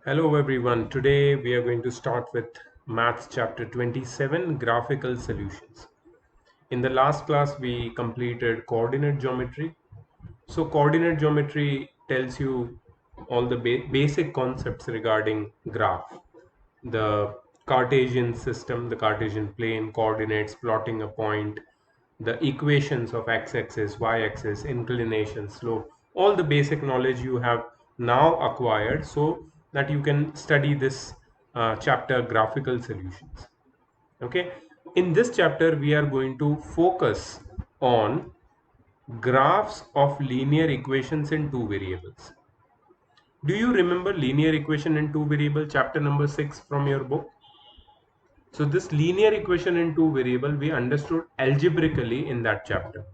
Hello everyone. Today we are going to start with Maths chapter 27, Graphical Solutions. In the last class we completed coordinate geometry. So coordinate geometry tells you all the basic concepts regarding graph. The Cartesian system, the Cartesian plane, coordinates, plotting a point, the equations of x-axis, y-axis, inclination, slope, all the basic knowledge you have now acquired so that you can study this chapter graphical solutions. Okay, in this chapter we are going to focus on graphs of linear equations in two variables. Do you remember linear equation in two variable chapter number 6 from your book? So this linear equation in two variable we understood algebraically in that chapter.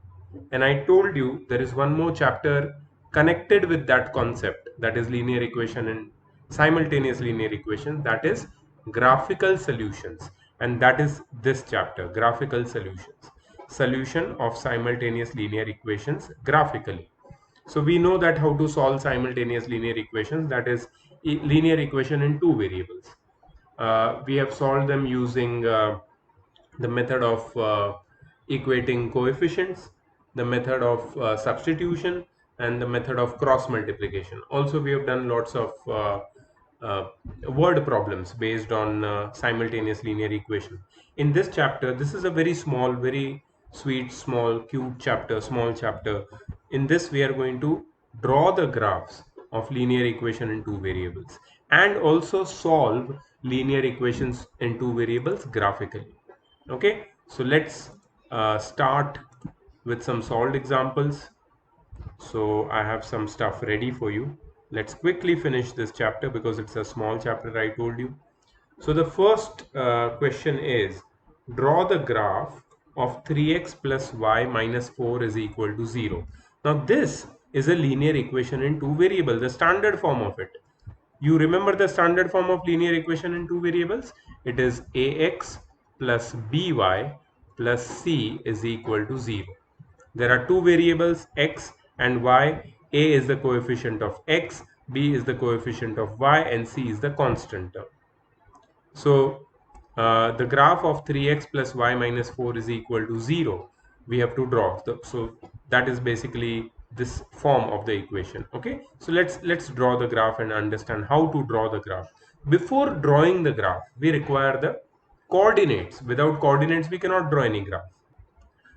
And I told you there is one more chapter connected with that concept, that is linear equation and simultaneous linear equation, that is graphical solutions. And that is this chapter, graphical solutions. Solution of simultaneous linear equations graphically. So we know that how to solve simultaneous linear equations, that is linear equation in two variables. We have solved them using the method of equating coefficients, the method of substitution, and the method of cross multiplication. Also, we have done lots of uh, word problems based on simultaneous linear equation. In this chapter, this is a very small, very sweet, small, cute chapter, small chapter. In this, we are going to draw the graphs of linear equation in two variables and also solve linear equations in two variables graphically. Okay, so let's start with some solved examples. So I have some stuff ready for you. Let's quickly finish this chapter because it's a small chapter, I told you. So the first question is, draw the graph of 3x plus y minus 4 is equal to 0. Now this is a linear equation in two variables, the standard form of it. You remember the standard form of linear equation in two variables? It is ax plus by plus c is equal to 0. There are two variables x and y. A is the coefficient of x, b is the coefficient of y, and c is the constant term. So the graph of 3x plus y minus 4 is equal to 0. We have to draw. So that is basically this form of the equation. Okay. So let's draw the graph and understand how to draw the graph. Before drawing the graph, we require the coordinates. Without coordinates, we cannot draw any graph.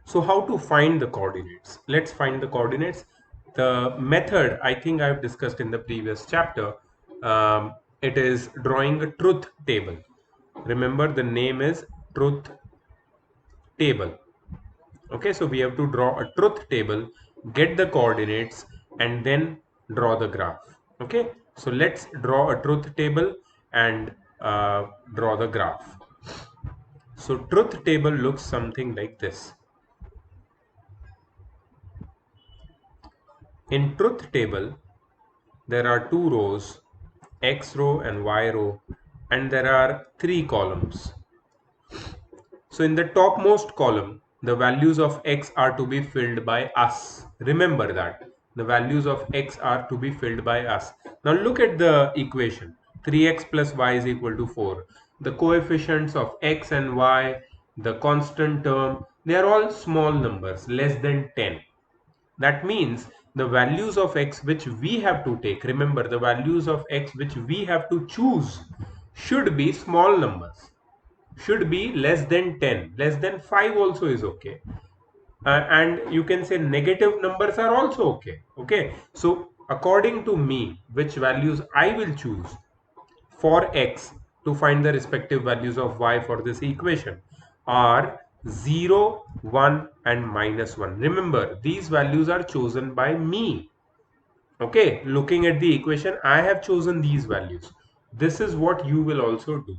So how to find the coordinates? Let's find the coordinates. The method I think I've discussed in the previous chapter. It is drawing a truth table. Remember the name is truth table. Okay, so we have to draw a truth table, get the coordinates, and then draw the graph. Okay, so let's draw a truth table and draw the graph. So truth table looks something like this. In truth table, there are two rows, X row and Y row, and there are three columns. So in the topmost column, the values of X are to be filled by us. Remember that. The values of X are to be filled by us. Now look at the equation. 3x plus y is equal to 4. The coefficients of X and Y, the constant term, they are all small numbers, less than 10. That means the values of x which we have to take, remember the values of x which we have to choose should be small numbers, should be less than 10, less than 5 also is okay. And you can say negative numbers are also okay. Okay, so according to me, which values I will choose for x to find the respective values of y for this equation are 0, 1 and minus 1. Remember, these values are chosen by me. Okay, looking at the equation, I have chosen these values. This is what you will also do.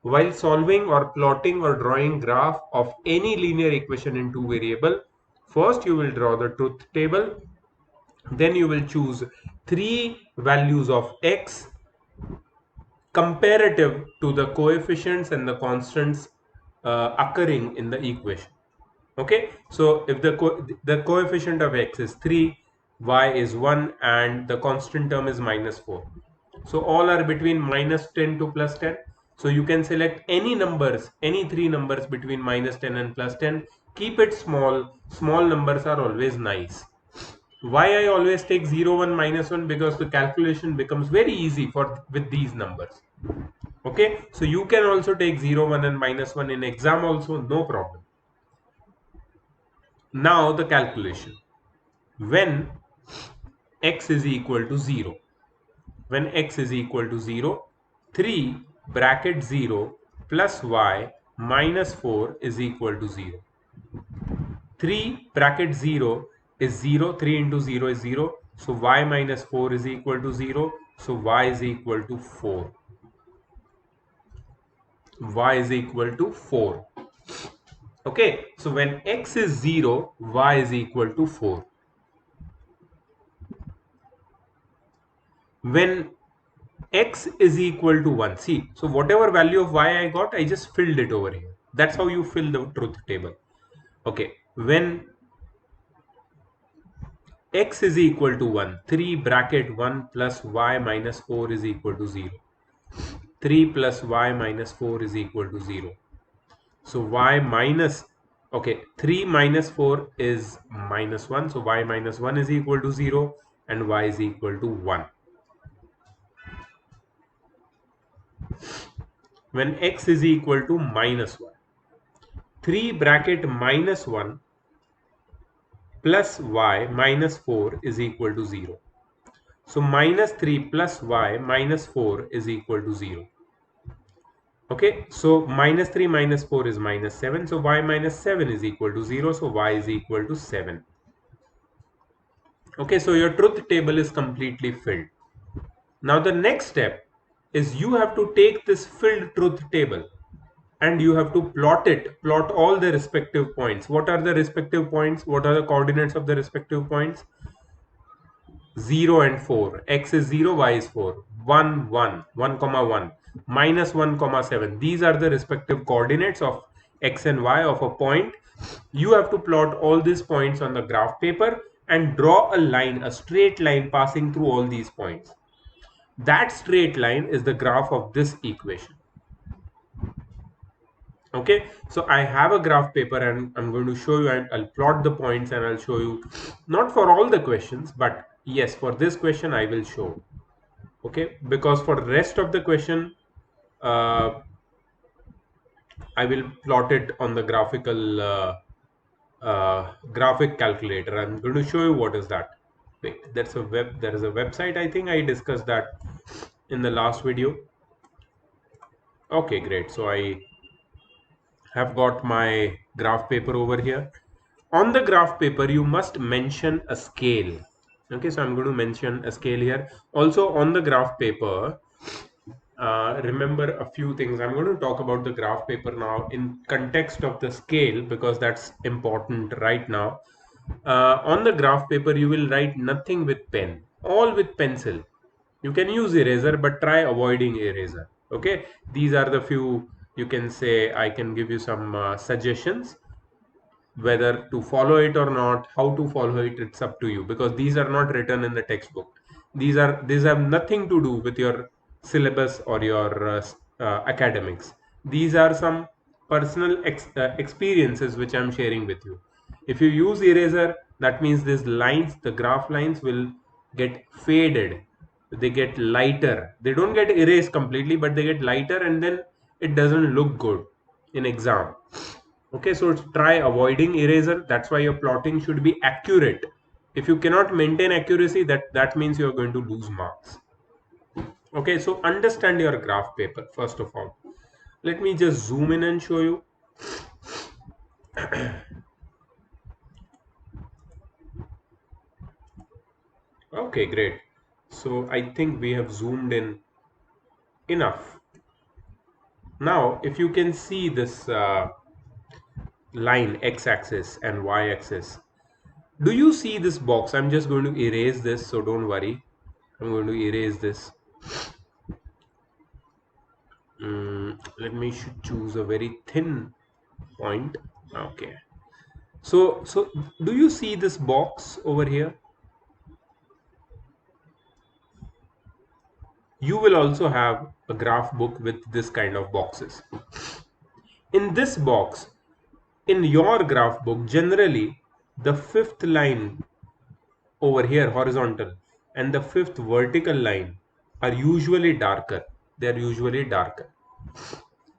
While solving or plotting or drawing graph of any linear equation in two variable, first you will draw the truth table, then you will choose three values of x comparative to the coefficients and the constants occurring in the equation. Okay, so if the coefficient of x is 3, y is 1 and the constant term is minus 4. So all are between minus 10 to plus 10. So you can select any numbers, any three numbers between minus 10 and plus 10. Keep it small. Small numbers are always nice. Why I always take 0, 1, minus 1? Because the calculation becomes very easy with these numbers. Okay, so you can also take 0, 1 and minus 1 in exam also, no problem. Now the calculation. When x is equal to 0, when x is equal to 0, 3 bracket 0 plus y minus 4 is equal to 0. 3 bracket 0 is 0, 3 into 0 is 0, so y minus 4 is equal to 0, so y is equal to 4. Y is equal to 4. Okay, so when x is 0, y is equal to 4. When x is equal to 1, see, so whatever value of y I got, I just filled it over here. That's how you fill the truth table. Okay, when x is equal to 1, 3 bracket 1 plus y minus 4 is equal to 0. 3 plus y minus 4 is equal to 0. So y minus, okay, 3 minus 4 is minus 1. So y minus 1 is equal to 0 and y is equal to 1. When x is equal to minus 1, 3 bracket minus 1 plus y minus 4 is equal to 0. So minus 3 plus y minus 4 is equal to 0. Okay, so minus 3 minus 4 is minus 7. So y minus 7 is equal to 0. So y is equal to 7. Okay, so your truth table is completely filled. Now the next step is you have to take this filled truth table and you have to plot all the respective points. What are the respective points? What are the coordinates of the respective points? 0 and 4. X is 0, y is 4. 1, 1, 1 comma 1, minus 1 comma 7. These are the respective coordinates of x and y of a point. You have to plot all these points on the graph paper and draw a line, a straight line passing through all these points. That straight line is the graph of this equation. Okay, so I have a graph paper and I'm going to show you, and I'll plot the points and I'll show you, not for all the questions, but yes, for this question I will show. Okay, because for the rest of the question I will plot it on the graphic calculator. I'm going to show you what is that. Wait, there is a website. I think I discussed that in the last video. Okay, great. So I have got my graph paper over here. On the graph paper, you must mention a scale. Okay, so I'm going to mention a scale here. Also on the graph paper, remember a few things. I'm going to talk about the graph paper now in context of the scale because that's important right now. On the graph paper, you will write nothing with pen, all with pencil. You can use eraser, but try avoiding eraser. Okay, these are the few, you can say, I can give you some suggestions. Whether to follow it or not, how to follow it, it's up to you, because these are not written in the textbook. These have nothing to do with your syllabus or your academics. These are some personal experiences which I'm sharing with you. If you use eraser, that means these lines, the graph lines, will get faded, they get lighter, they don't get erased completely, but they get lighter, and then it doesn't look good in exam. Okay, so try avoiding eraser. That's why your plotting should be accurate. If you cannot maintain accuracy, that means you're going to lose marks. Okay, so understand your graph paper first of all. Let me just zoom in and show you. Okay, great. So I think we have zoomed in enough. Now if you can see this line, x-axis and y-axis, do you see this box? I'm just going to erase this, so don't worry. I'm going to erase this. Let me choose a very thin point. Okay, so do you see this box over here? you will also have a graph book with this kind of boxes. In this box, in your graph book, generally the fifth line over here horizontal and the fifth vertical line are usually darker. They are usually darker.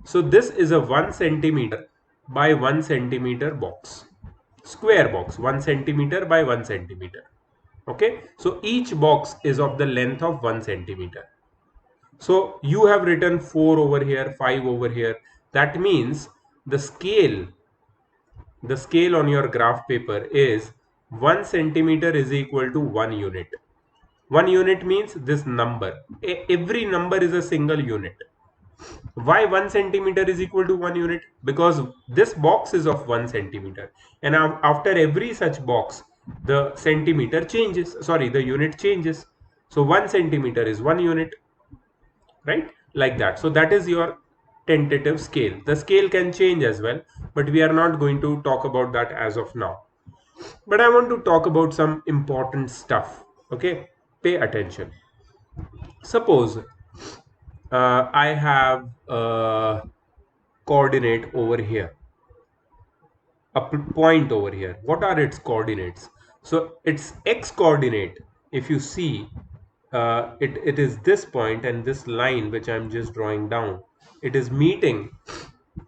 So this is a 1 centimeter by 1 centimeter box, square box, 1 centimeter by 1 centimeter. Okay, so each box is of the length of 1 centimeter. So you have written 4 over here, 5 over here. That means the scale on your graph paper is 1 centimeter is equal to 1 unit. 1 unit means this number. Every number is a single unit. Why 1 centimeter is equal to 1 unit? Because this box is of 1 centimeter, and after every such box the centimeter changes, sorry, the unit changes. So 1 centimeter is 1 unit, right? Like that. So that is your tentative scale. The scale can change as well, but we are not going to talk about that as of now. But I want to talk about some important stuff. Okay, pay attention. Suppose I have a coordinate over here, a point over here. What are its coordinates? So its x coordinate, if you see, it is this point and this line which I'm just drawing down. It is meeting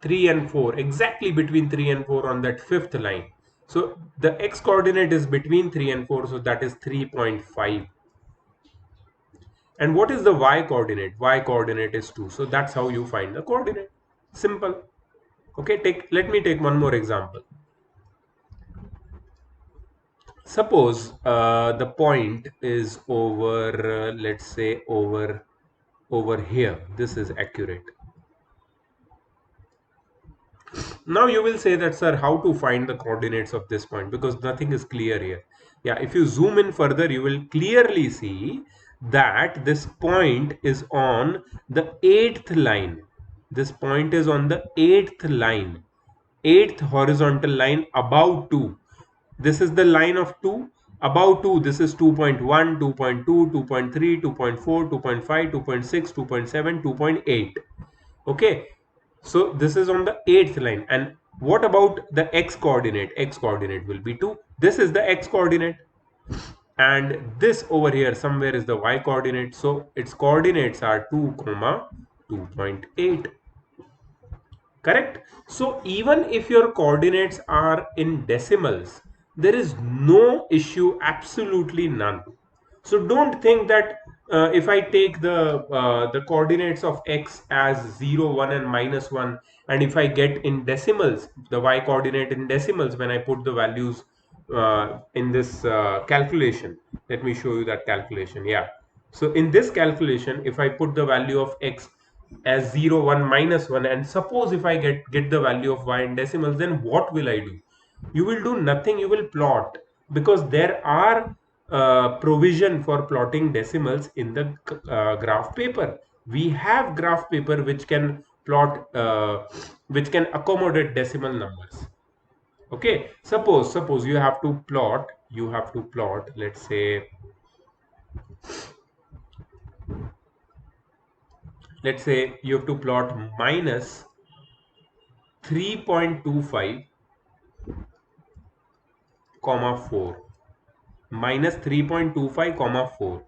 3 and 4, exactly between 3 and 4 on that fifth line. So the x coordinate is between 3 and 4, so that is 3.5. And what is the y coordinate? Y coordinate is 2. So that's how you find the coordinate. Simple. Okay, let me take one more example. Suppose the point is over, let's say over here. This is accurate. Now you will say that, sir, how to find the coordinates of this point, because nothing is clear here. Yeah, if you zoom in further, you will clearly see that this point is on the 8th line. This point is on the 8th line, 8th horizontal line above 2. This is the line of 2. Above 2, this is 2.1, 2.2, 2.3, 2.4, 2.5, 2.6, 2.7, 2.8. Okay, so this is on the 8th line. And what about the x coordinate? X coordinate will be 2. This is the x coordinate, and this over here somewhere is the y coordinate. So its coordinates are 2 comma 2.8. Correct? So even if your coordinates are in decimals, there is no issue, absolutely none. So don't think that if I take the coordinates of x as 0, 1 and -1, and if I get in decimals the y coordinate in decimals when I put the values in this calculation. Let me show you that calculation. Yeah, so in this calculation, if I put the value of x as 0, 1, -1, and suppose if I get the value of y in decimals, then what will I do? You will do nothing. You will plot, because there are provision for plotting decimals in the graph paper. We have graph paper which can plot, which can accommodate decimal numbers. Okay, suppose you have to plot, let's say, you have to plot minus 3.25 comma 4, minus 3.25 comma 4.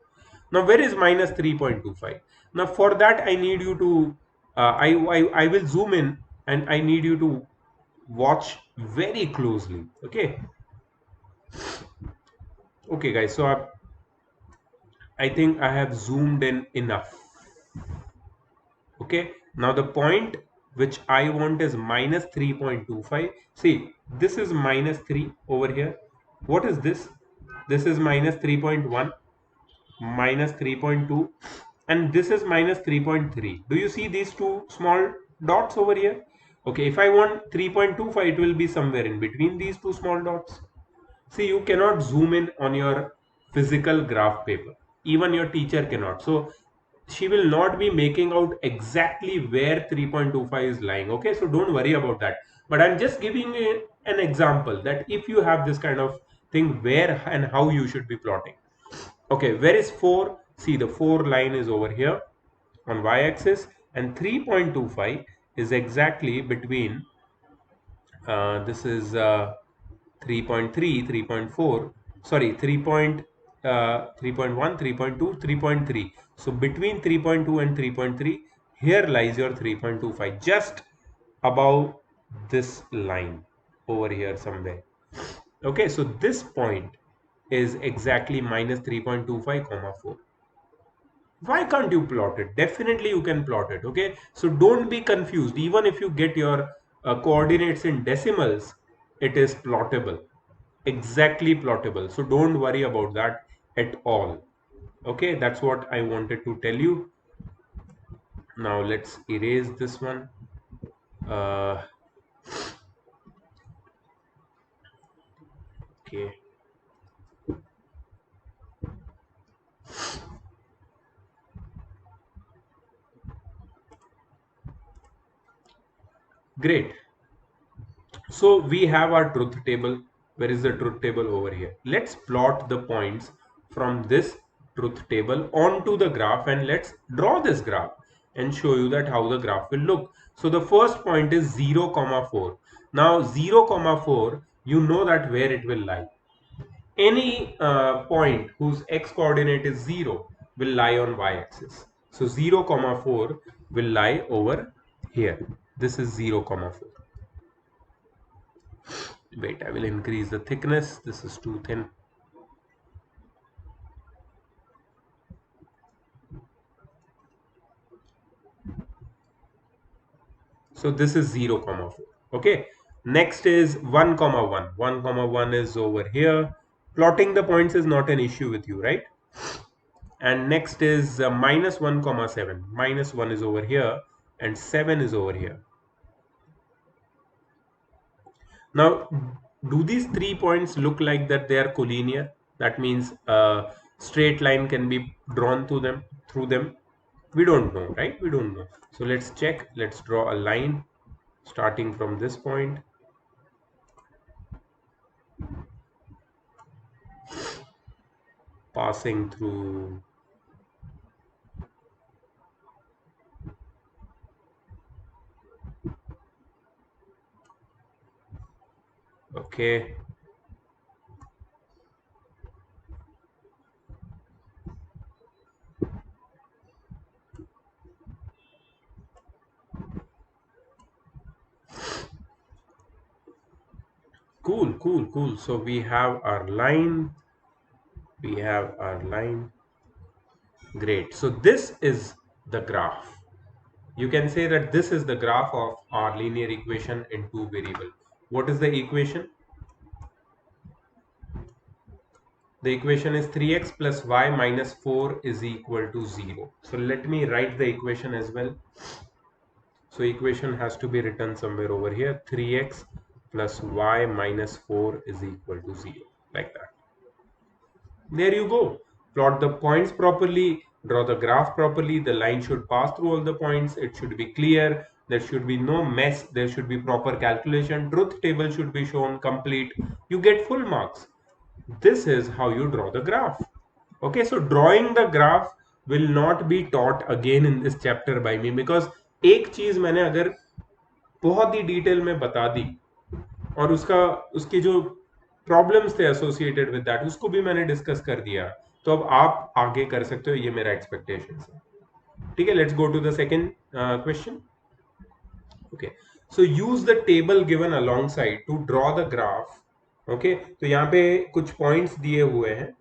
Now where is minus 3.25? Now for that I need you to I will zoom in, and I need you to watch very closely. Okay guys, so I think I have zoomed in enough. Okay, now the point which I want is minus 3.25. See, this is minus 3 over here. What is this? This is minus 3.1, minus 3.2, and this is minus 3.3. Do you see these two small dots over here? Okay, if I want 3.25, it will be somewhere in between these two small dots. See, you cannot zoom in on your physical graph paper. Even your teacher cannot. So she will not be making out exactly where 3.25 is lying. Okay, so don't worry about that. But I'm just giving you an example that if you have this kind of thing, where and how you should be plotting. Okay, where is 4? See, the 4 line is over here. on y-axis, and 3.25 is exactly between this is 3.3, 3.4, sorry, 3.1, 3.2, 3.3. So between 3.2 and 3.3, here lies your 3.25, just above this line over here somewhere. Okay, so this point is exactly minus 3.25 comma 4. Why can't you plot it? Definitely you can plot it. Okay, so don't be confused. Even if you get your coordinates in decimals, it is plottable, exactly plottable. So don't worry about that at all. Okay, that's what I wanted to tell you. Now let's erase this one. uh, okay, great. So we have our truth table. Where is the truth table? Over here. Let's plot the points from this truth table onto the graph, and let's draw this graph and show you that how the graph will look. So the first point is 0 comma 4. Now 0 comma 4, you know that where it will lie. Any point whose x coordinate is 0 will lie on y-axis. So 0 comma 4 will lie over here. This is 0 comma 4. Wait, I will increase the thickness. This is too thin. So this is 0 comma 4. Okay, next is 1 comma 1. 1 comma 1 is over here. Plotting the points is not an issue with you, right? And next is minus 1 comma 7. Minus 1 is over here and 7 is over here. Now, do these 3 points look like that they are collinear? That means a straight line can be drawn through them. We don't know, right? We don't know. So let's check. Let's draw a line starting from this point. Passing through okay, cool. So we have our line. Great. So this is the graph. You can say that this is the graph of our linear equation in two variable. What is the equation? The equation is 3x plus y minus 4 is equal to 0. So let me write the equation as well. So equation has to be written somewhere over here. 3x plus y minus 4 is equal to 0. Like that. There you go. Plot the points properly, draw the graph properly. The line should pass through all the points. It should be clear. There should be no mess. There should be proper calculation. Truth table should be shown complete. You get full marks. This is how you draw the graph. Okay, so drawing the graph will not be taught again in this chapter by me, because एक चीज मैंने अगर बहुत ही detail में बता दी और उसके जो प्रॉब्लम्स थे एसोसिएटेड विद दैट उसको भी मैंने डिस्कस कर दिया, तो अब आप आगे कर सकते हो, ये मेरा एक्सपेक्टेशन है। ठीक है, let's go to the second question. Okay, so use the table given along side to draw the graph. Okay, तो यहाँ पे कुछ पॉइंट्स दिए हुए हैं,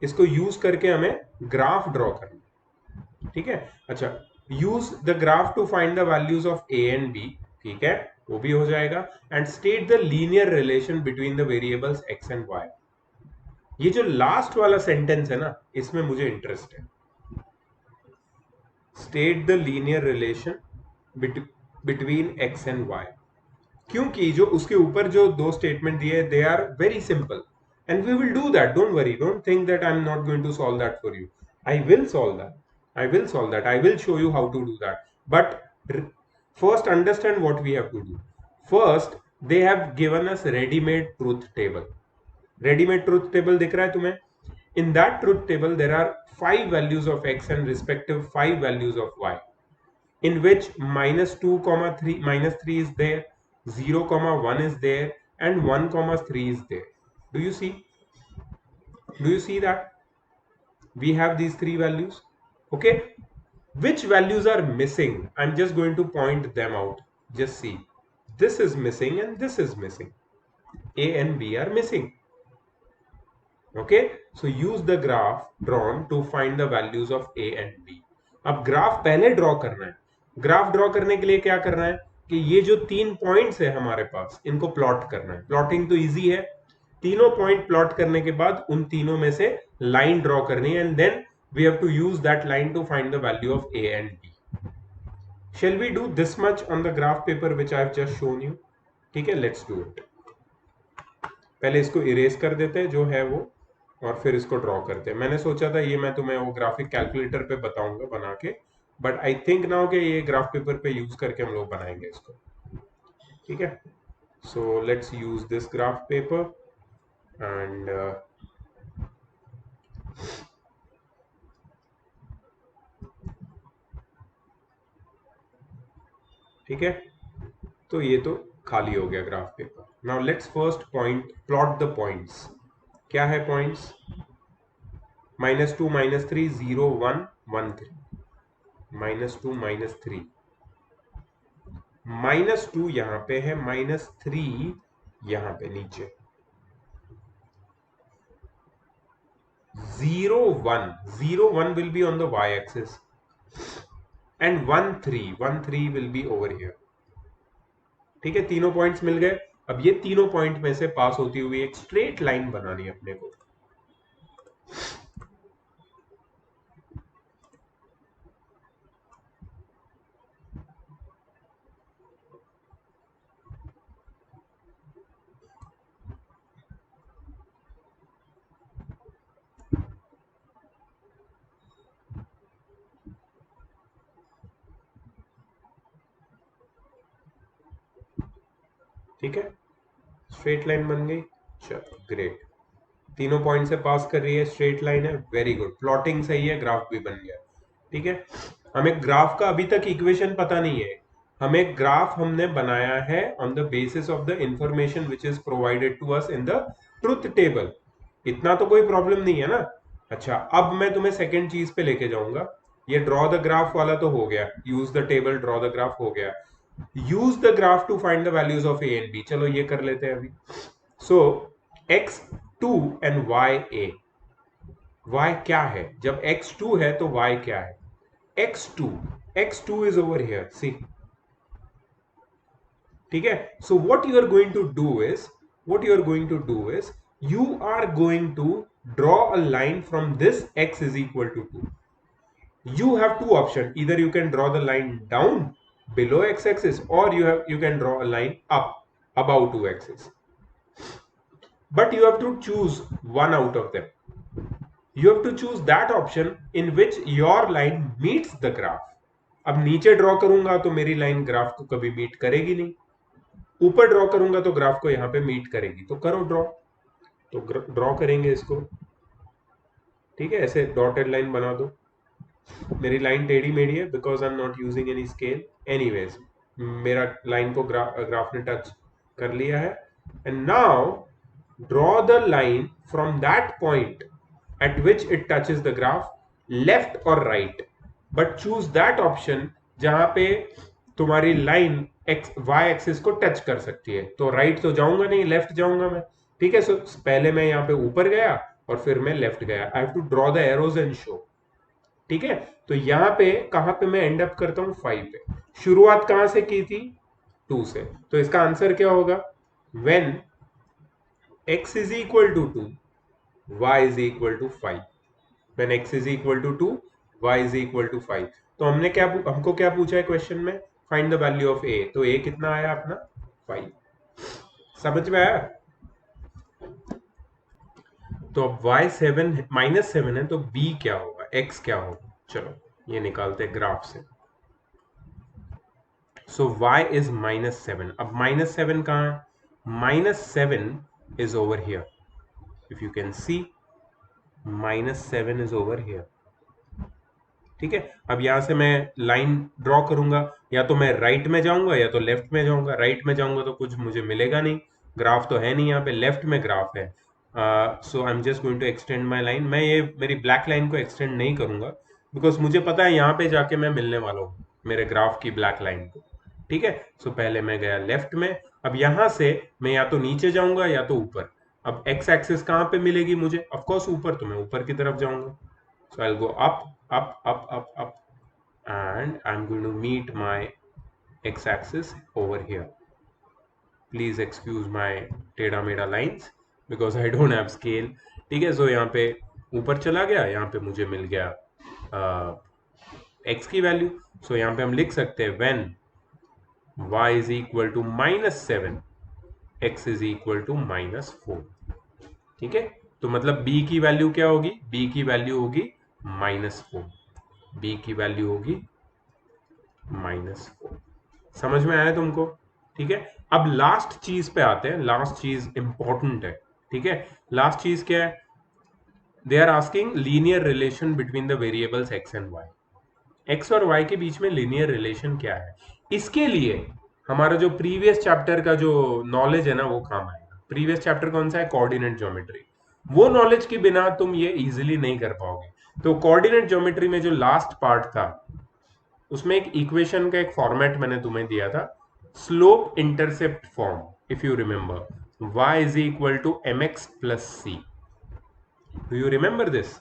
इसको यूज करके हमें ग्राफ ड्रॉ करना। ठीक है, अच्छा, use the graph to find the values of A and B. ठीक है, वो भी हो जाएगा। And state the linear relation between the variables X and Y. ये जो लास्ट वाला सेंटेंस है ना, इसमें मुझे इंटरेस्ट है। State the linear relation between X and Y, क्योंकि जो उसके ऊपर जो दो स्टेटमेंट दिए they are very simple and we will do that. Don't worry, don't think that I am not going to solve that for you. I will solve that, I will solve that. I will show you how to do that. But first understand what we have to do. First, they have given us ready-made truth table. Ready-made truth table दिख रहा है तुम्हें? In that truth table, there are 5 values of x and respective 5 values of y. in which -2, 3, -3 is there, 0, 1 is there, and 1, 3 is there. Do you see? Do you see that? We have these three values. Okay. Which values are missing? I'm just going to point them out. Just see. This is missing and this is missing. A and B are missing. Okay. So use the graph drawn to find the values of A and B. अब graph पहले draw करना है. Graph draw करने के लिए क्या करना है कि ये जो 3 पॉइंट्स है हमारे पास, इनको प्लॉट करना है. प्लॉटिंग तो इजी है. तीनों पॉइंट प्लॉट करने के बाद उन तीनों में से लाइन ड्रॉ करनी है, and then we have to use that line to find the value of A and B. Shall we do this much on the graph paper which I have just shown you? ठीक है, let's do it. पहले इसको erase कर देते हैं जो है वो, और फिर इसको ड्रॉ करते हैं. मैंने सोचा था ये मैं तुम्हें वो ग्राफिक कैलकुलेटर पे बताऊंगा बना के, बट आई थिंक नाउ कि ये ग्राफ पेपर पे यूज करके हम लोग बनाएंगे इसको. ठीक है, so let's use this graph paper and ठीक है, तो ये तो खाली हो गया graph paper. Now let's first point plot the points. क्या है पॉइंट्स? -2, -3, 0, 1, 1, 3. -2, -3, -2 यहां पे है, -3 यहां पे नीचे, 0, 1. 0, 1 will be on the y axis and 1, 3, 1, 3 will be over here. ठीक है, तीनों पॉइंट्स मिल गए. अब ये तीनों पॉइंट में से पास होती हुई एक स्ट्रेट लाइन बनानी है अपने को. ठीक है, स्ट्रेट लाइन बन गई. चलो ग्रेट, तीनों पॉइंट से पास कर रही है, स्ट्रेट लाइन है. वेरी गुड, प्लॉटिंग सही है, ग्राफ भी बन गया. ठीक है, हमें ग्राफ का अभी तक इक्वेशन पता नहीं है. हमें ग्राफ हमने बनाया है on the basis of the information which is provided to us in the truth table. इतना तो कोई प्रॉब्लम नहीं है ना. अच्छा, अब मैं तुम्हें सेकेंड चीज पे लेके जाऊंगा. ये ड्रॉ द ग्राफ वाला तो हो गया, use the table draw the graph हो गया. Use the graph to find the values of A and B. चलो ये कर लेते हैं अभी. सो x2 एंड ya. y क्या है? जब x2 है तो y क्या है? x2 is over here, see. ठीक है, so what you are going to do is you are going to draw a line from this x is equal to 2. You have two options. Either you can draw the line down below x-axis, or you can draw a line up above 2-axis. But you have to choose one out of them. You have to choose that option in which your line meets the graph. अब नीचे draw करूंगा तो मेरी line graph को कभी meet करेगी नहीं. ऊपर ड्रॉ करूंगा तो ग्राफ को यहां पे मीट करेगी. तो करो ड्रॉ. तो ड्रॉ करेंगे इसको. ठीक है, ऐसे डॉटेड लाइन बना दो. मेरी लाइन टेढ़ी मेढ़ी है because I am not using any scale. Anyways, मेरा लाइन को ग्राफ ने टच कर लिया है. And now draw the line from that point at which it touches the graph, left or right, but choose that option जहां पे तुम्हारी line y axis को टच कर सकती है. तो राइट तो जाऊंगा नहीं, लेफ्ट जाऊंगा मैं. ठीक है, सो पहले मैं यहाँ पे ऊपर गया और फिर मैं लेफ्ट गया. I have to draw the arrows and show. ठीक है, तो यहाँ पे कहां पे मैं एंड अप करता हूं? 5 पे. शुरुआत कहां से की थी? 2 से. तो इसका आंसर क्या होगा? when x is equal to 2, y is equal to 5. when x is equal to 2, y is equal to 5. तो हमको क्या पूछा है क्वेश्चन में? Find the value of a. तो a कितना आया अपना? 5. समझ में आया? तो अब y 7 -7 है, तो b क्या होगा? x क्या होगा? चलो ये निकालते हैं ग्राफ से. सो y is -7. अब -7 कहाँ है? -7 is over here. If you can see, -7 is over here. ठीक है, अब यहां से मैं लाइन ड्रॉ करूंगा, या तो मैं राइट में जाऊंगा या तो लेफ्ट में जाऊंगा। राइट में जाऊंगा तो कुछ मुझे मिलेगा नहीं, ग्राफ तो है नहीं यहाँ पे। लेफ्ट में ग्राफ है, so I am just going to extend my line. मैं ये मेरी ब्लैक लाइन को एक्सटेंड नहीं करूंगा, बिकॉज मुझे पता है यहाँ पे जाके मैं मिलने वाला हूँ मेरे ग्राफ की ब्लैक लाइन को। ठीक है, सो पहले मैं गया लेफ्ट में, अब यहां से मैं या तो नीचे जाऊंगा या तो ऊपर। अब एक्स एक्सिस कहाँ पे मिलेगी मुझे? ऑफ कोर्स ऊपर, तो मैं ऊपर की तरफ जाऊंगा। So I go up up up up up and I'm going to meet my x-axis over here. Please excuse my टेढ़ा मेढ़ा lines because I don't have scale. ठीक है, सो यहाँ पे ऊपर चला गया, यहाँ पे मुझे मिल गया x की वैल्यू। सो यहाँ पे हम लिख सकते हैं when y is equal to -7, x is equal to -4। ठीक है, तो मतलब b की वैल्यू क्या होगी? b की वैल्यू होगी -4। b की वैल्यू होगी -4। समझ में आया तुमको? ठीक है, अब लास्ट चीज पे आते हैं। लास्ट चीज इंपॉर्टेंट है। ठीक है, लास्ट चीज क्या है? They are asking linear relation between the variables X and Y. X और वाई के बीच में लीनियर रिलेशन क्या है? इसके लिए हमारा जो प्रीवियस चैप्टर का जो नॉलेज है ना, वो काम आएगा। प्रीवियस चैप्टर कौन सा है? Coordinate geometry. वो नॉलेज के बिना तुम ये इजीली नहीं कर पाओगे। तो कोऑर्डिनेट ज्योमेट्री में जो लास्ट पार्ट था, उसमें एक इक्वेशन का एक फॉर्मेट मैंने तुम्हें दिया था, slope intercept form. If you remember, y is equal to mx plus C. Do you remember this?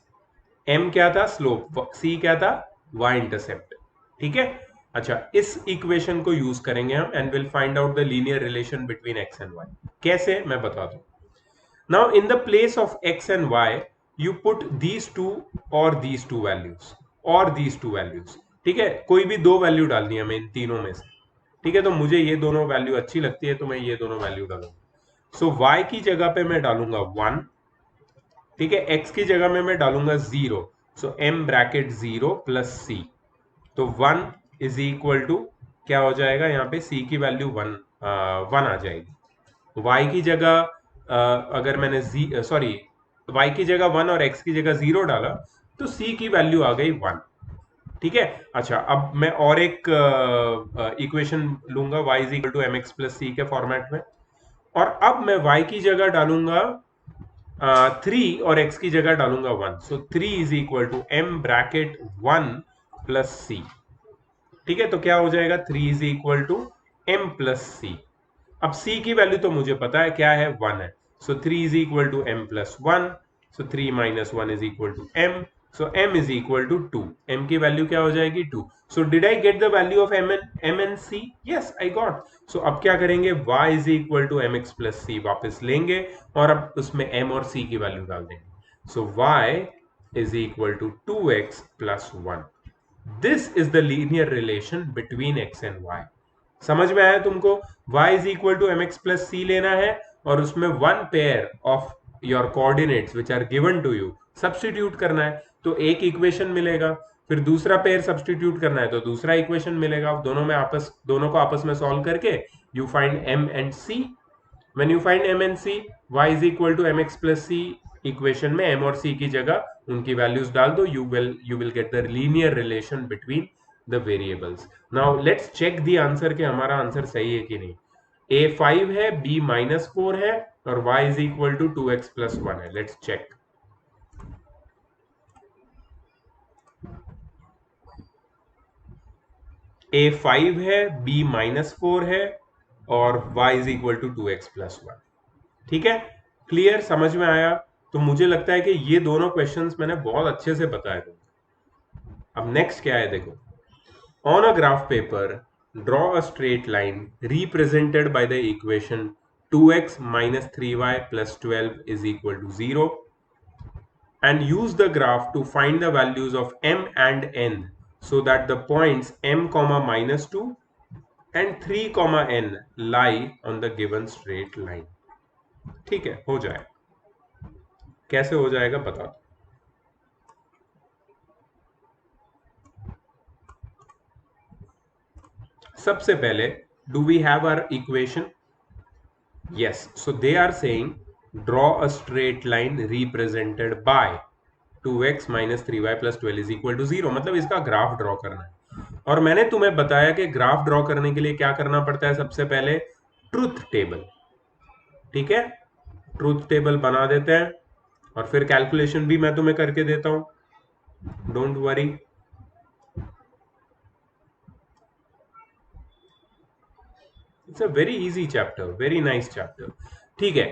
m क्या था? स्लोप। c क्या था? y intercept. ठीक है, अच्छा, इस इक्वेशन को यूज करेंगे हम and will find out the linear relation between x and y। कैसे, मैं बता दूं। Now in the place of x and y you put these two or these two values or these two values। ठीक है, कोई भी दो value डालनी है हमें इन तीनों में से। ठीक है, तो मुझे ये दोनों वैल्यू अच्छी लगती है, तो मैं ये दोनों वैल्यू डालूंगा। सो y की जगह पे मैं डालूंगा 1। ठीक है, x की जगह में मैं डालूंगा 0। सो m ब्रैकेट 0 प्लस c। तो 1 इज इक्वल टू क्या हो जाएगा? यहाँ पे c की वैल्यू 1 आ जाएगी। y की जगह अगर मैंने सॉरी, y की जगह 1 और x की जगह 0 डाला, तो c की वैल्यू आ गई 1। ठीक है, अच्छा, अब मैं और एक इक्वेशन लूंगा y is equal to m x plus c के फॉर्मेट में, और अब मैं y की जगह डालूंगा 3 और x की जगह डालूंगा 1। So 3 is equal to m bracket 1 plus c. ठीक है, तो क्या हो जाएगा? 3 is equal to m plus c. अब c की वैल्यू तो मुझे पता है क्या है, 1 है। So 3 is equal to m plus 1। So 3 minus 1 is equal to m। So m is equal to 2। m की वैल्यू क्या हो जाएगी? 2। So did I get the value of m and c? Yes, I got. So अब क्या करेंगे? y is equal to m x plus c वापिस लेंगे, और अब उसमें m और c की वैल्यू डाल देंगे। So y is equal to 2x plus 1। This is the linear relation between x and y। समझ में आया तुमको? y is equal to m x plus c लेना है, और उसमें one pair of your coordinates which are given to you substitute करना है, तो एक इक्वेशन मिलेगा। फिर दूसरा पेयर सब्स्टिट्यूट करना है तो दूसरा इक्वेशन मिलेगा। दोनों को आपस में सॉल्व करके you find m and c। When you find m and c, y is equal to mx plus c, equation में m और c की जगह उनकी वैल्यूज डाल दो, you will get the linear relation between the variables। now let's check the answer कि हमारा answer सही है कि नहीं। a 5 है, b -4 है, और y is equal to 2x plus 1 है। let's check। a 5 है, b -4 है, और y is equal to 2x plus 1। ठीक है, क्लियर? समझ में आया? तो मुझे लगता है कि ये दोनों क्वेश्चंस मैंने बहुत अच्छे से बताए थे। अब नेक्स्ट क्या है देखो। On a graph paper draw a straight line represented by the equation 2x minus 3y plus 12 is equal to 0 and use the graph to find the values of m and n so that the points m comma -2 and 3 comma n lie on the given straight line। ठीक है, हो जाए। कैसे हो जाएगा बता दो। सबसे पहले, do we have our equation? Yes, so they are saying draw a straight line represented by 2x minus 3y plus 12 is equal to 0, मतलब इसका ग्राफ ड्रॉ करना है। और मैंने तुम्हें बताया कि ग्राफ ड्रॉ करने के लिए क्या करना पड़ता है, सबसे पहले ट्रुथ टेबल। ठीक है, ट्रुथ टेबल बना देते हैं और फिर कैलकुलेशन भी मैं तुम्हें करके देता हूं, don't worry. It's a very easy chapter, very nice chapter. ठीक है,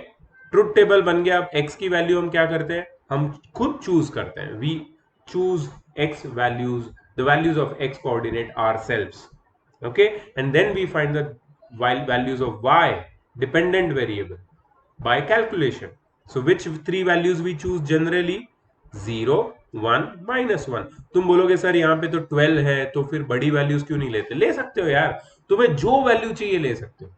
ट्रुथ टेबल बन गया। अब x की वैल्यू हम क्या करते हैं, हम खुद चूज करते हैं। We choose x values, the values of x coordinate are selves, okay, and then we find the values of y dependent variable by calculation. So which three values we choose generally? 0, 1, -1। तुम बोलोगे sir यहाँ पे तो 12 है, तो फिर बड़ी values क्यों नहीं लेते? ले सकते हो यार, तुम्हें जो वैल्यू चाहिए ले सकते हो।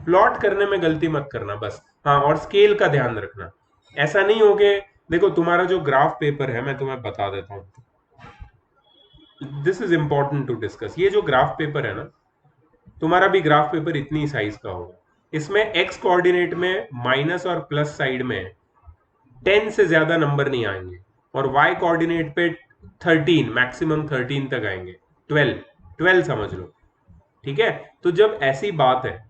प्लॉट करने में गलती मत करना बस। हाँ, और स्केल का ध्यान रखना, ऐसा नहीं हो कि देखो तुम्हारा जो ग्राफ पेपर है, मैं तुम्हें बता देता हूँ, this is important to discuss. ये जो ग्राफ पेपर है ना, तुम्हारा भी ग्राफ पेपर इतनी साइज का होगा, इसमें एक्स कोऑर्डिनेट में माइनस और प्लस साइड में 10 से ज्यादा नंबर नहीं आएंगे, और वाई कोऑर्डिनेट पे 13, मैक्सिमम 13 तक आएंगे, 12, 12 समझ लो। ठीक है, तो जब ऐसी बात है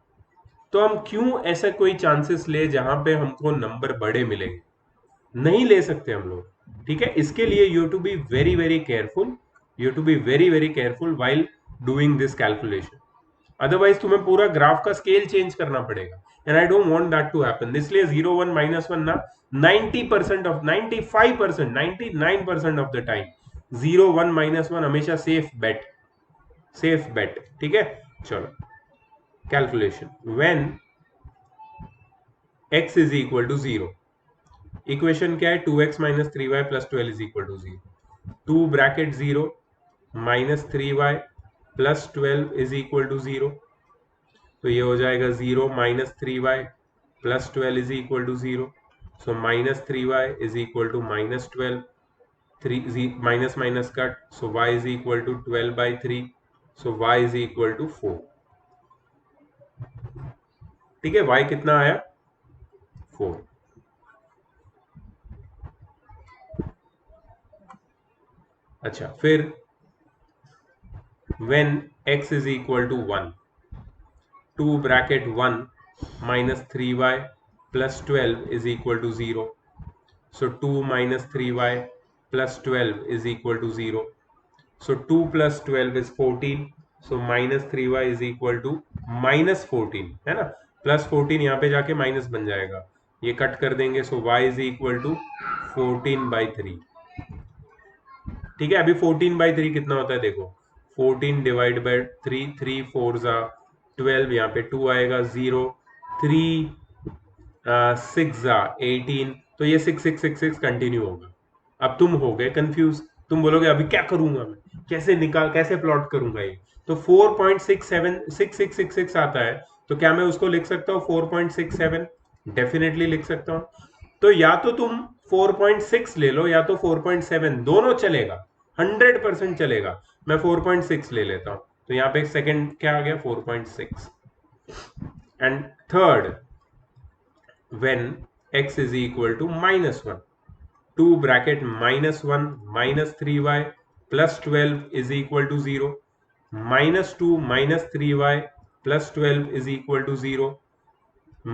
तो हम क्यों ऐसा कोई चांसेस ले जहां पे हमको नंबर बड़े मिलेंगे? नहीं ले सकते हम लोग। ठीक है, इसके लिए you to be very very careful, you to be very very careful while doing this calculation. Otherwise तुम्हें पूरा ग्राफ का स्केल चेंज करना पड़ेगा, and I don't want that to happen. इसलिए 0, 1, -1 ना 90% ऑफ 95%, 99% ऑफ द टाइम 0, 1, -1 हमेशा safe bet, safe bet. ठीक है, चलो calculation. When x is equal to 0, equation क्या है, 2x minus 3y plus 12 is equal to 0। 2 bracket 0 -3y plus 12 is equal to 0। तो ये हो जाएगा 0 -3y plus 12 is equal to 0। So -3y is equal to -12, 3 minus minus cut, so y is equal to 12/3, so y is equal to 4। ठीक है, y कितना आया, 4। अच्छा, फिर when x is equal to 1, 2 bracket 1 minus 3y plus 12 is equal to 0. So 2 minus 3y plus 12 is equal to 0. So 2 plus 12 is 14. So minus 3y is equal to minus 14, है ना? Plus 14 यहाँ पे जाके minus बन जाएगा, ये cut कर देंगे। So y is equal to 14/3। ठीक है, अभी 14/3 कितना होता है देखो, 14 डिवाइड बाई 3, 3 4 जा 12, यहाँ पे 2 आएगा, 0 3 6 जा 18, तो ये 6 6 6 6 कंटिन्यू होगा। अब तुम हो गए कंफ्यूज, तुम बोलोगे अभी क्या करूंगा मैं, कैसे निकाल, कैसे प्लॉट करूंगा ये? तो 4.676666 आता है, तो क्या मैं उसको लिख सकता हूँ 4.67? डेफिनेटली लिख सकता हूँ। तो या तो तुम 4.6 ले लो या तो 4.7, दोनों चलेगा, 100% चलेगा। मैं 4.6 ले लेता हूं, तो यहाँ पे सेकंड क्या आ गया, 4.6। And third, when x is equal to -1, 2 bracket -1 minus 3y plus 12 is equal to 0, -2 minus 3y plus 12 is equal to 0,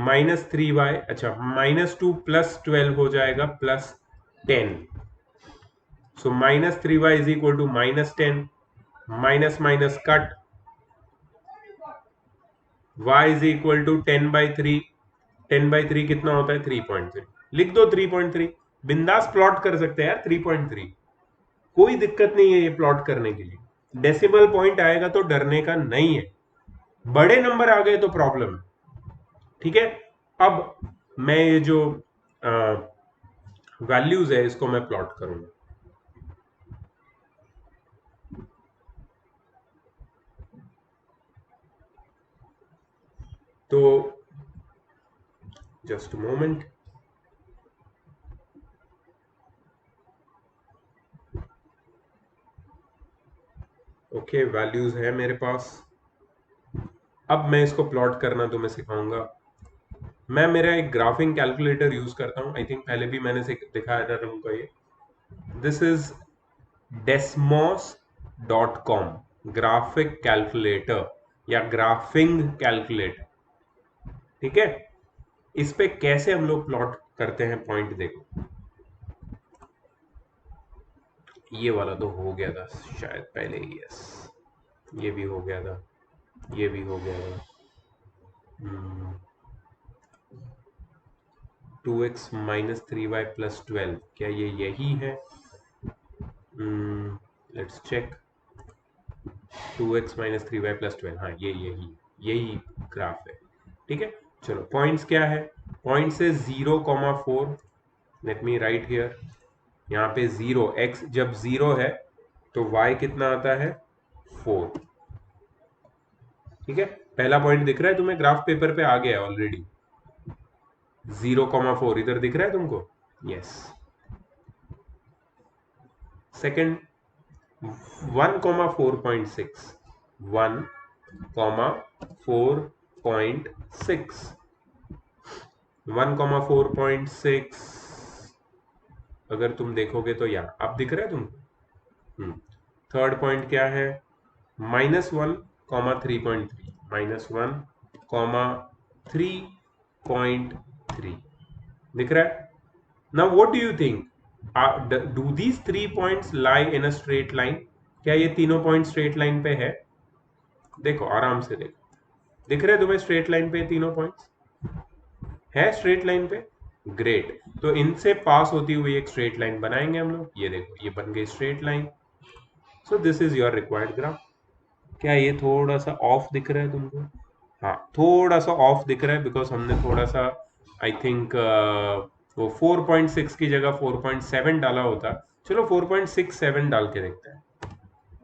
-3y, अच्छा -2 प्लस 12 हो जाएगा +10। So -3y is equal to -10, minus minus cut, y is equal to 10/3। 10/3 कितना होता है, 3.3। लिख दो 3.3, बिंदास plot कर सकते हैं यार 3.3, कोई दिक्कत नहीं है ये प्लॉट करने के लिए। डेसिमल पॉइंट आएगा तो डरने का नहीं है, बड़े नंबर आ गए तो प्रॉब्लम है। ठीक है, अब मैं ये जो वैल्यूज है इसको मैं प्लॉट करूंगा। तो जस्ट मोमेंट, ओके, वैल्यूज है मेरे पास। अब मैं इसको प्लॉट करना तो मैं सिखाऊंगा। मैं मेरा एक ग्राफिंग कैलकुलेटर यूज करता हूं, आई थिंक पहले भी मैंने दिखाया था तुमको ये। This is desmos.com, graphic calculator या ग्राफिंग कैलकुलेटर। ठीक है, इस पे कैसे हम लोग प्लॉट करते हैं पॉइंट देखो। ये वाला तो हो गया था शायद पहले ही, यस, ये भी हो गया था, ये भी हो गया था। 2x माइनस 3y प्लस 12, क्या ये यही है? Let's check. 2x minus 3y plus 12, हाँ ये यही यही ग्राफ है। ठीक है, चलो पॉइंट्स क्या है? पॉइंट से 0,4, लेट मी राइट हियर, यहाँ पे 0, x जब 0 है तो y कितना आता है? 4। ठीक है, पहला पॉइंट दिख रहा है तुम्हें? ग्राफ पेपर पे आ गया है ऑलरेडी। 0,4 इधर दिख रहा है तुमको? यस। सेकंड 1,4.6, 1,4.6, 1,4.6 अगर तुम देखोगे तो यहाँ अब दिख रहा है तुमको? थर्ड पॉइंट क्या है? -1,3.3, -1,3.3 दिख रहा है? Now what do you think, do these 3 points lie in a straight line? क्या ये तीनों पॉइंट स्ट्रेट लाइन पे है? देखो आराम से देखो, दिख रहे हैं तुम्हें स्ट्रेट लाइन पे तीनों पॉइंट्स? है स्ट्रेट लाइन पे? ग्रेट, तो इनसे पास होती हुई एक स्ट्रेट लाइन बनाएंगे हम लोग। ये देखो, ये बन गई straight line. So this is your required graph. क्या ये थोड़ा सा ऑफ दिख रहा है तुमको? हाँ, थोड़ा सा ऑफ दिख रहा है बिकॉज हमने थोड़ा सा आई थिंक वो 4.6 की जगह 4.7 डाला होता। चलो 4.67 डाल के देखते हैं।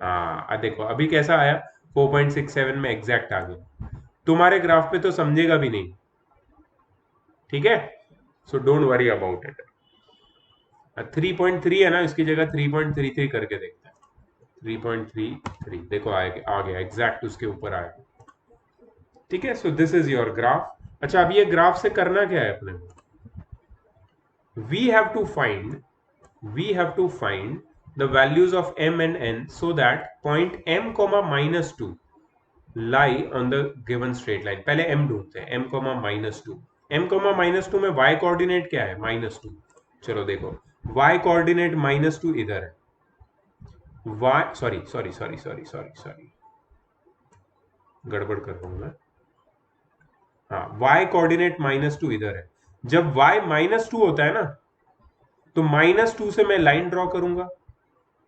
हाँ देखो अभी कैसा आया, 4.67 में एग्जैक्ट आ गया। तुम्हारे ग्राफ पे तो समझेगा भी नहीं। ठीक है, so don't worry about it. 3.3 है ना, इसकी जगह 3.33 करके देखते हैं। 3.33 देखो आ गया एग्जैक्ट, उसके ऊपर आया। ठीक है, so this is your graph. अच्छा, अब ये ग्राफ से करना क्या है अपने? We have to find the values of m and n so that point m, -2 lie on the given straight line। पहले m ढूंढते हैं, m, -2। m, -2 में y कोऑर्डिनेट क्या है? -2। चलो देखो, y कोऑर्डिनेट -2 इधर है। y sorry sorry sorry sorry sorry sorry गड़बड़ कर रहा हूं मैं। हाँ, y कोऑर्डिनेट -2 इधर है। जब y -2 होता है ना, तो -2 से मैं लाइन ड्रॉ करूंगा।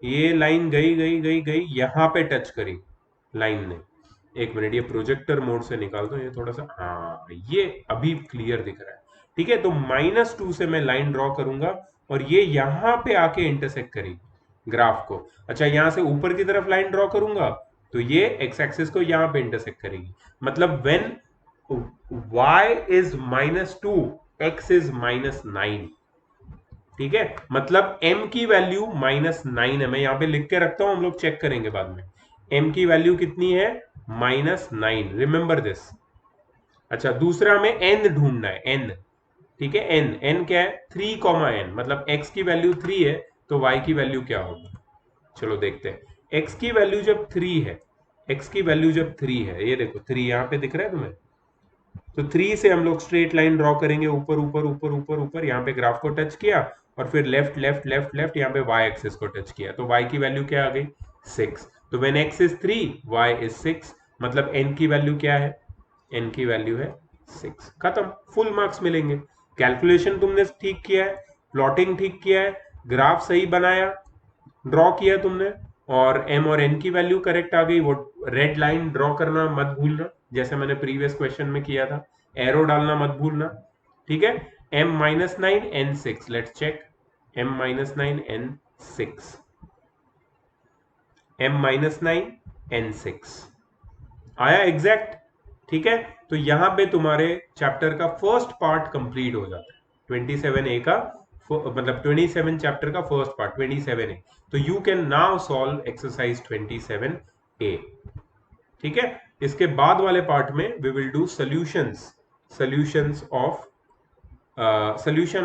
ये लाइन गई गई गई गई, यहां पे टच करी लाइन ने। एक मिनट, ये प्रोजेक्टर मोड से निकाल दो ये थोड़ा सा। हाँ, ये अभी क्लियर दिख रहा है। ठीक है, तो -2 से मैं लाइन ड्रॉ करूंगा और ये यहां पे आके इंटरसेक्ट करेगी ग्राफ को। अच्छा, यहां से ऊपर की तरफ लाइन ड्रॉ करूंगा तो ये एक्स एक्सिस को यहां पे इंटरसेक्ट करेगी। मतलब when y is -2, x is -9। ठीक है, मतलब m की वैल्यू -9 है। मैं यहां पे लिख के रखता हूं, हम लोग चेक करेंगे बाद में। m की वैल्यू कितनी है? -9, रिमेंबर दिस। अच्छा, दूसरा हमें n ढूंढना है, n। ठीक है, n क्या है? 3, n, मतलब x की वैल्यू 3 है तो y की वैल्यू क्या होगी? चलो देखते हैं। x की वैल्यू जब 3 है, x की वैल्यू जब 3 है, ये देखो 3 यहां पे दिख रहा है तुम्हें? तो 3 से हम लोग स्ट्रेट लाइन ड्रॉ करेंगे, ऊपर ऊपर ऊपर ऊपर ऊपर, यहाँ पे ग्राफ को टच किया और फिर लेफ्ट लेफ्ट लेफ्ट लेफ्ट, यहाँ पे y एक्सिस को टच किया तो y की वैल्यू क्या आ गई? 6। तो when x is 3, y is 6, मतलब n की वैल्यू क्या है? n की वैल्यू है 6। खत्म, फुल मार्क्स मिलेंगे। कैलकुलेशन तुमने ठीक किया है, प्लॉटिंग ठीक किया है, ग्राफ सही बनाया, ड्रॉ किया तुमने, और m और n की वैल्यू करेक्ट आ गई। वो रेड लाइन ड्रॉ करना मत भूलना, जैसे मैंने प्रीवियस क्वेश्चन में किया था, एरो डालना मत भूलना। ठीक है, m -9 n 6, let's check. m -9 n 6, m -9 n 6 आया एग्जैक्ट। ठीक है, तो यहां पे तुम्हारे चैप्टर का फर्स्ट पार्ट कंप्लीट हो जाता है, 27A का, मतलब 27 चैप्टर का फर्स्ट पार्ट 27A। तो you can now solve exercise 27A। ठीक है, इसके बाद वाले पार्ट में we will do solution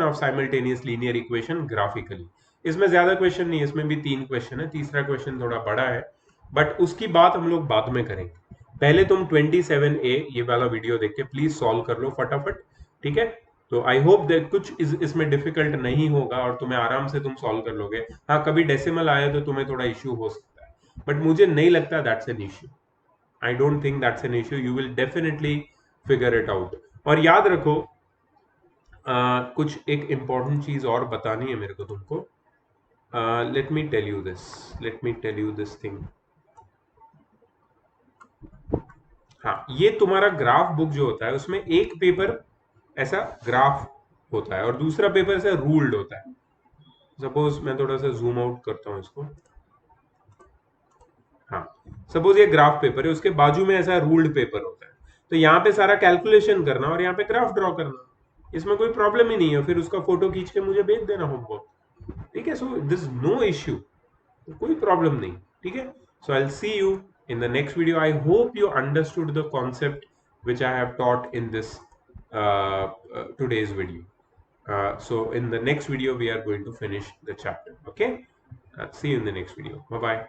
of simultaneous linear equation graphically. इसमें ज्यादा क्वेश्चन नहीं है, इसमें भी 3 क्वेश्चन है, तीसरा क्वेश्चन थोड़ा बड़ा है, बट उसकी बात हम लोग बाद में करेंगे। पहले तुम 27A ये वाला वीडियो देख के प्लीज सॉल्व कर लो फटाफट, ठीक है। तो आई होप दैट कुछ इसमें डिफिकल्ट नहीं होगा और तुम्हें आराम से तुम सॉल्व कर लोगे। हाँ, कभी डेसिमल आए तो तुम्हें थोड़ा इश्यू हो सकता है, बट मुझे नहीं लगता that's an issue. I don't think that's an issue, you will definitely figure it out. और याद रखो, कुछ एक इंपॉर्टेंट चीज और बतानी है मेरे को तुमको। Let me tell you this, let me tell you this thing. हाँ, ये तुम्हारा ग्राफ बुक जो होता है उसमें एक पेपर ऐसा ग्राफ होता है और दूसरा पेपर ऐसा रूल्ड होता है। सपोज मैं थोड़ा सा जूम आउट करता हूं इसको। हाँ, सपोज ये ग्राफ पेपर है, उसके बाजू में ऐसा रूल्ड पेपर होता है, तो यहाँ पे सारा कैलकुलेशन करना और यहाँ पे ग्राफ ड्रॉ करना, इसमें कोई प्रॉब्लम ही नहीं है, फिर उसका फोटो खींच के मुझे भेज देना होमवर्क, ठीक है। सो दिस नो इश्यू, कोई प्रॉब्लम नहीं, ठीक है। So I will see you in the next video. I hope you understood the concept which I have taught in this today's video. So in the next video we are going to finish the chapter. Okay, see you in the next video. Bye bye.